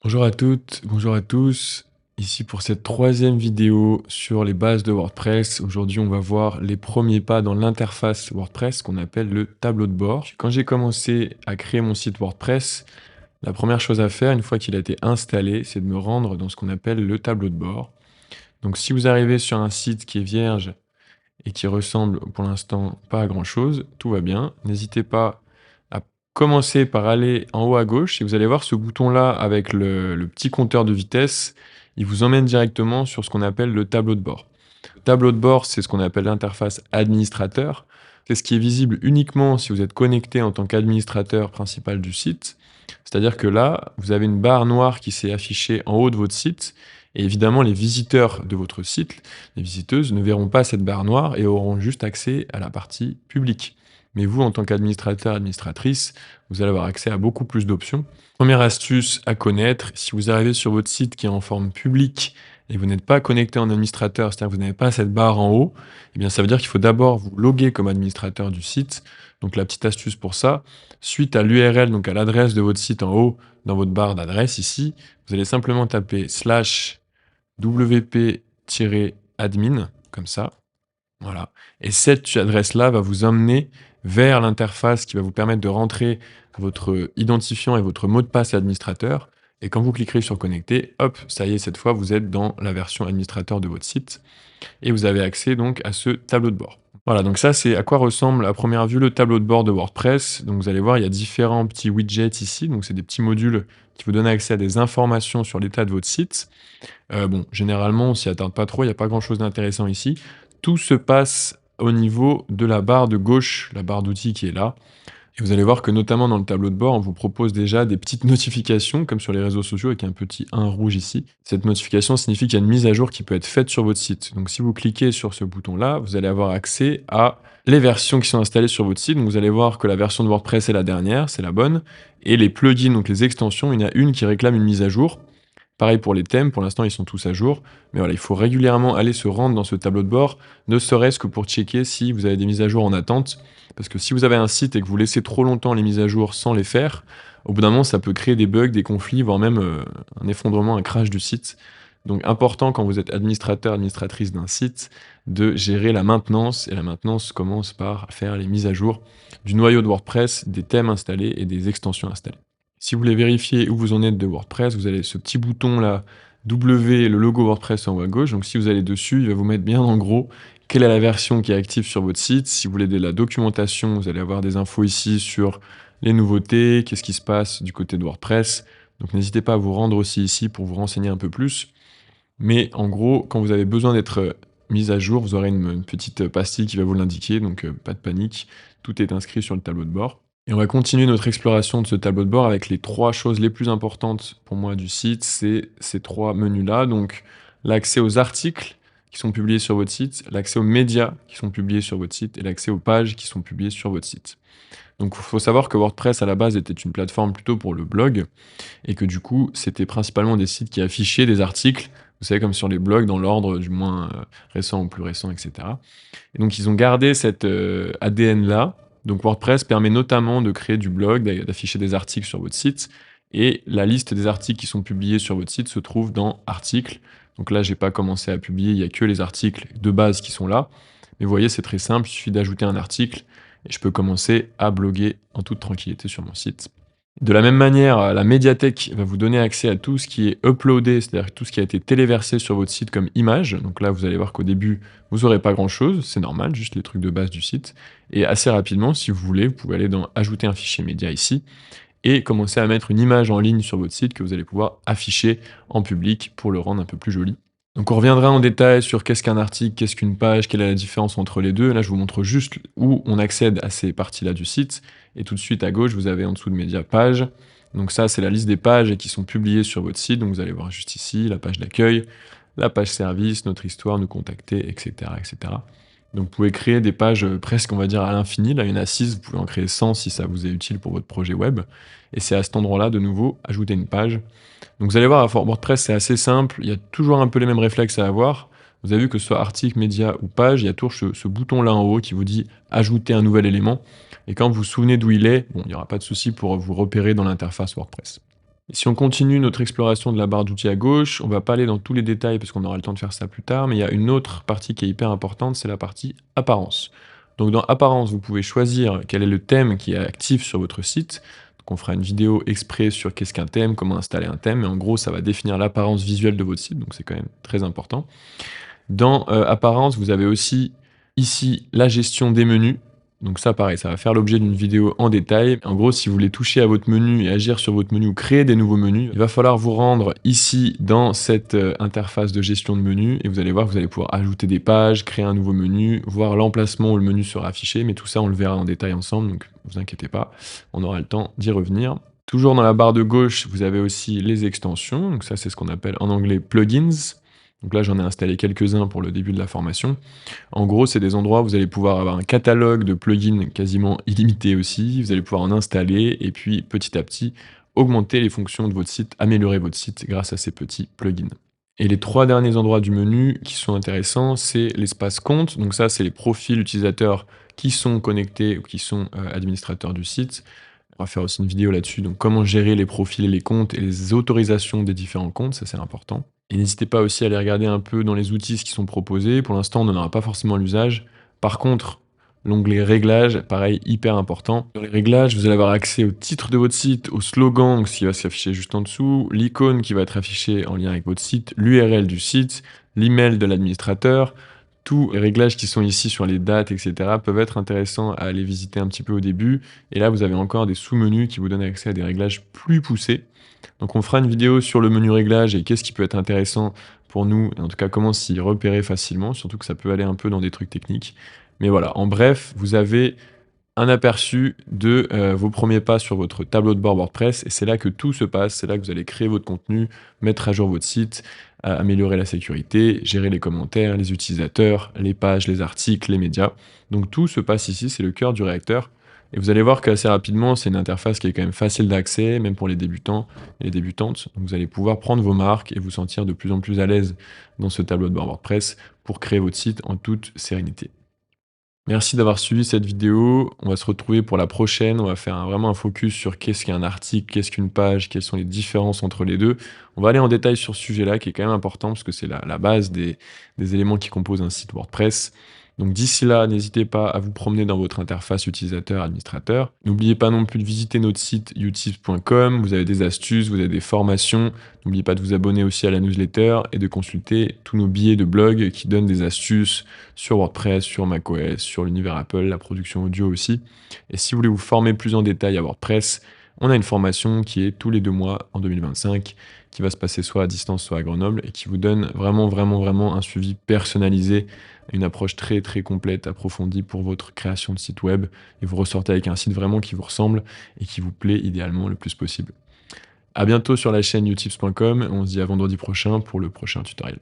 Bonjour à toutes, bonjour à tous. Ici pour cette troisième vidéo sur les bases de WordPress. Aujourd'hui, on va voir les premiers pas dans l'interface WordPress qu'on appelle le tableau de bord. Quand j'ai commencé à créer mon site WordPress, la première chose à faire, une fois qu'il a été installé, c'est de me rendre dans ce qu'on appelle le tableau de bord. Donc si vous arrivez sur un site qui est vierge et qui ressemble pour l'instant pas à grand-chose, tout va bien. N'hésitez pas à commencer par aller en haut à gauche et vous allez voir ce bouton-là avec le petit compteur de vitesse. Il vous emmène directement sur ce qu'on appelle le tableau de bord. Le tableau de bord, c'est ce qu'on appelle l'interface administrateur. C'est ce qui est visible uniquement si vous êtes connecté en tant qu'administrateur principal du site. C'est-à-dire que là, vous avez une barre noire qui s'est affichée en haut de votre site. Et évidemment, les visiteurs de votre site, les visiteuses, ne verront pas cette barre noire et auront juste accès à la partie publique. Mais vous, en tant qu'administrateur, administratrice, vous allez avoir accès à beaucoup plus d'options. Première astuce à connaître, si vous arrivez sur votre site qui est en forme publique et vous n'êtes pas connecté en administrateur, c'est-à-dire que vous n'avez pas cette barre en haut, eh bien ça veut dire qu'il faut d'abord vous loguer comme administrateur du site. Donc la petite astuce pour ça, suite à l'URL, donc à l'adresse de votre site en haut, dans votre barre d'adresse ici, vous allez simplement taper /wp-admin, comme ça. Voilà. Et cette adresse-là va vous emmener vers l'interface qui va vous permettre de rentrer votre identifiant et votre mot de passe administrateur. Et quand vous cliquerez sur connecter, hop, ça y est, cette fois, vous êtes dans la version administrateur de votre site. Et vous avez accès donc à ce tableau de bord. Voilà, donc ça, c'est à quoi ressemble à première vue le tableau de bord de WordPress. Donc vous allez voir, il y a différents petits widgets ici. Donc c'est des petits modules qui vous donnent accès à des informations sur l'état de votre site. Bon, généralement, on s'y attarde pas trop, il n'y a pas grand-chose d'intéressant ici. Tout se passe au niveau de la barre de gauche, la barre d'outils qui est là. Et vous allez voir que notamment dans le tableau de bord, on vous propose déjà des petites notifications, comme sur les réseaux sociaux, avec un petit 1 rouge ici. Cette notification signifie qu'il y a une mise à jour qui peut être faite sur votre site. Donc si vous cliquez sur ce bouton-là, vous allez avoir accès à les versions qui sont installées sur votre site. Donc vous allez voir que la version de WordPress est la dernière, c'est la bonne. Et les plugins, donc les extensions, il y en a une qui réclame une mise à jour. Pareil pour les thèmes, pour l'instant ils sont tous à jour, mais voilà, il faut régulièrement aller se rendre dans ce tableau de bord, ne serait-ce que pour checker si vous avez des mises à jour en attente, parce que si vous avez un site et que vous laissez trop longtemps les mises à jour sans les faire, au bout d'un moment ça peut créer des bugs, des conflits, voire même un effondrement, un crash du site. Donc important quand vous êtes administrateur, administratrice d'un site, de gérer la maintenance, et la maintenance commence par faire les mises à jour du noyau de WordPress, des thèmes installés et des extensions installées. Si vous voulez vérifier où vous en êtes de WordPress, vous avez ce petit bouton là, W et le logo WordPress en haut à gauche. Donc si vous allez dessus, il va vous mettre bien en gros quelle est la version qui est active sur votre site. Si vous voulez de la documentation, vous allez avoir des infos ici sur les nouveautés, qu'est-ce qui se passe du côté de WordPress. Donc n'hésitez pas à vous rendre aussi ici pour vous renseigner un peu plus. Mais en gros, quand vous avez besoin d'être mis à jour, vous aurez une petite pastille qui va vous l'indiquer, donc pas de panique. Tout est inscrit sur le tableau de bord. Et on va continuer notre exploration de ce tableau de bord avec les 3 choses les plus importantes pour moi du site, c'est ces 3 menus-là. Donc l'accès aux articles qui sont publiés sur votre site, l'accès aux médias qui sont publiés sur votre site et l'accès aux pages qui sont publiées sur votre site. Donc il faut savoir que WordPress à la base était une plateforme plutôt pour le blog et que du coup c'était principalement des sites qui affichaient des articles, vous savez comme sur les blogs dans l'ordre du moins récent au plus récent, etc. Et donc ils ont gardé cet ADN-là. Donc WordPress permet notamment de créer du blog, d'afficher des articles sur votre site, et la liste des articles qui sont publiés sur votre site se trouve dans Articles. Donc là, j'ai pas commencé à publier, il n'y a que les articles de base qui sont là. Mais vous voyez, c'est très simple, il suffit d'ajouter un article, et je peux commencer à bloguer en toute tranquillité sur mon site. De la même manière, la médiathèque va vous donner accès à tout ce qui est uploadé, c'est-à-dire tout ce qui a été téléversé sur votre site comme image. Donc là, vous allez voir qu'au début, vous n'aurez pas grand-chose, c'est normal, juste les trucs de base du site. Et assez rapidement, si vous voulez, vous pouvez aller dans Ajouter un fichier média ici, et commencer à mettre une image en ligne sur votre site que vous allez pouvoir afficher en public pour le rendre un peu plus joli. Donc on reviendra en détail sur qu'est-ce qu'un article, qu'est-ce qu'une page, quelle est la différence entre les deux. Là, je vous montre juste où on accède à ces parties-là du site. Et tout de suite à gauche, vous avez en dessous de médias pages. Donc ça, c'est la liste des pages qui sont publiées sur votre site. Donc vous allez voir juste ici, la page d'accueil, la page service, notre histoire, nous contacter, etc., etc. Donc vous pouvez créer des pages presque, on va dire, à l'infini. Là, il y en a 6, vous pouvez en créer 100 si ça vous est utile pour votre projet web. Et c'est à cet endroit-là, de nouveau, ajouter une page. Donc vous allez voir, à WordPress, c'est assez simple. Il y a toujours un peu les mêmes réflexes à avoir. Vous avez vu que ce soit article, média ou page, il y a toujours ce bouton-là en haut qui vous dit « Ajouter un nouvel élément ». Et quand vous vous souvenez d'où il est, bon, il n'y aura pas de souci pour vous repérer dans l'interface WordPress. Si on continue notre exploration de la barre d'outils à gauche, on va pas aller dans tous les détails parce qu'on aura le temps de faire ça plus tard, mais il y a une autre partie qui est hyper importante, c'est la partie apparence. Donc dans apparence, vous pouvez choisir quel est le thème qui est actif sur votre site. Donc on fera une vidéo exprès sur qu'est-ce qu'un thème, comment installer un thème, mais en gros ça va définir l'apparence visuelle de votre site, donc c'est quand même très important. Dans apparence, vous avez aussi ici la gestion des menus. Donc ça, pareil, ça va faire l'objet d'une vidéo en détail. En gros, si vous voulez toucher à votre menu et agir sur votre menu ou créer des nouveaux menus, il va falloir vous rendre ici dans cette interface de gestion de menu et vous allez voir que vous allez pouvoir ajouter des pages, créer un nouveau menu, voir l'emplacement où le menu sera affiché, mais tout ça, on le verra en détail ensemble, donc ne vous inquiétez pas, on aura le temps d'y revenir. Toujours dans la barre de gauche, vous avez aussi les extensions. Donc ça, c'est ce qu'on appelle en anglais plugins. Donc là, j'en ai installé quelques-uns pour le début de la formation. En gros, c'est des endroits où vous allez pouvoir avoir un catalogue de plugins quasiment illimité aussi. Vous allez pouvoir en installer et puis petit à petit augmenter les fonctions de votre site, améliorer votre site grâce à ces petits plugins. Et les 3 derniers endroits du menu qui sont intéressants, c'est l'espace compte. Donc ça, c'est les profils utilisateurs qui sont connectés ou qui sont administrateurs du site. On va faire aussi une vidéo là-dessus, donc comment gérer les profils et les comptes et les autorisations des différents comptes, ça c'est important. Et n'hésitez pas aussi à aller regarder un peu dans les outils ce qui sont proposés. Pour l'instant, on n'en aura pas forcément l'usage. Par contre, l'onglet réglages, pareil, hyper important. Dans les réglages, vous allez avoir accès au titre de votre site, au slogan, donc ce qui va s'afficher juste en dessous, l'icône qui va être affichée en lien avec votre site, l'URL du site, l'email de l'administrateur. Tous les réglages qui sont ici sur les dates, etc., peuvent être intéressants à aller visiter un petit peu au début. Et là, vous avez encore des sous-menus qui vous donnent accès à des réglages plus poussés. Donc on fera une vidéo sur le menu réglage et qu'est-ce qui peut être intéressant pour nous, et en tout cas comment s'y repérer facilement, surtout que ça peut aller un peu dans des trucs techniques. Mais voilà, en bref, vous avez un aperçu de vos premiers pas sur votre tableau de bord WordPress et c'est là que tout se passe, c'est là que vous allez créer votre contenu, mettre à jour votre site, améliorer la sécurité, gérer les commentaires, les utilisateurs, les pages, les articles, les médias. Donc tout se passe ici, c'est le cœur du réacteur. Et vous allez voir qu'assez rapidement, c'est une interface qui est quand même facile d'accès, même pour les débutants et les débutantes. Donc vous allez pouvoir prendre vos marques et vous sentir de plus en plus à l'aise dans ce tableau de bord WordPress pour créer votre site en toute sérénité. Merci d'avoir suivi cette vidéo. On va se retrouver pour la prochaine. On va faire vraiment un focus sur qu'est-ce qu'un article, qu'est-ce qu'une page, quelles sont les différences entre les deux. On va aller en détail sur ce sujet-là qui est quand même important parce que c'est la base des éléments qui composent un site WordPress. Donc d'ici là, n'hésitez pas à vous promener dans votre interface utilisateur-administrateur. N'oubliez pas non plus de visiter notre site utips.com. Vous avez des astuces, vous avez des formations. N'oubliez pas de vous abonner aussi à la newsletter et de consulter tous nos billets de blog qui donnent des astuces sur WordPress, sur macOS, sur l'univers Apple, la production audio aussi. Et si vous voulez vous former plus en détail à WordPress, on a une formation qui est tous les 2 mois en 2025, qui va se passer soit à distance, soit à Grenoble, et qui vous donne vraiment un suivi personnalisé, une approche très complète, approfondie pour votre création de site web, et vous ressortez avec un site vraiment qui vous ressemble et qui vous plaît idéalement le plus possible. À bientôt sur la chaîne utips.com, on se dit à vendredi prochain pour le prochain tutoriel.